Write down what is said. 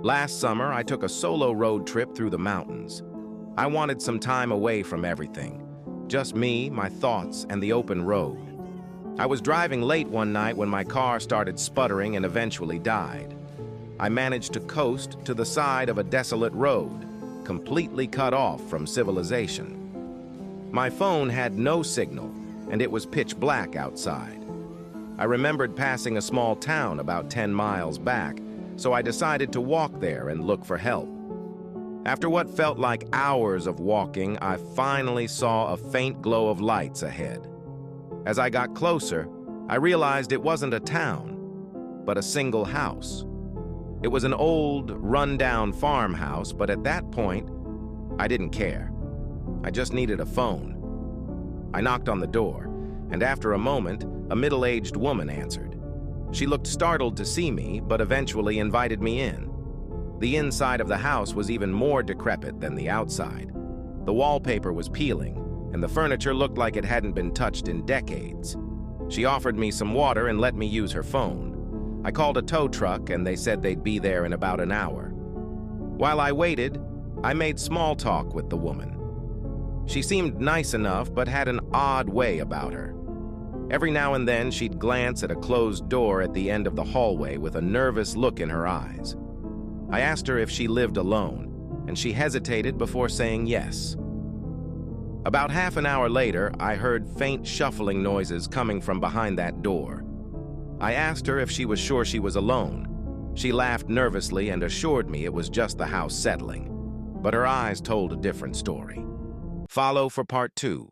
Last summer, I took a solo road trip through the mountains. I wanted some time away from everything. Just me, my thoughts, and the open road. I was driving late one night when my car started sputtering and eventually died. I managed to coast to the side of a desolate road, completely cut off from civilization. My phone had no signal, and it was pitch black outside. I remembered passing a small town about 10 miles back, so I decided to walk there and look for help. After what felt like hours of walking, I finally saw a faint glow of lights ahead. As I got closer, I realized it wasn't a town, but a single house. It was an old, run-down farmhouse, but at that point, I didn't care. I just needed a phone. I knocked on the door, and after a moment, a middle-aged woman answered. She looked startled to see me, but eventually invited me in. The inside of the house was even more decrepit than the outside. The wallpaper was peeling, and the furniture looked like it hadn't been touched in decades. She offered me some water and let me use her phone. I called a tow truck, and they said they'd be there in about an hour. While I waited, I made small talk with the woman. She seemed nice enough, but had an odd way about her. Every now and then, she'd glance at a closed door at the end of the hallway with a nervous look in her eyes. I asked her if she lived alone, and she hesitated before saying yes. About half an hour later, I heard faint shuffling noises coming from behind that door. I asked her if she was sure she was alone. She laughed nervously and assured me it was just the house settling, but her eyes told a different story. Follow for part 2.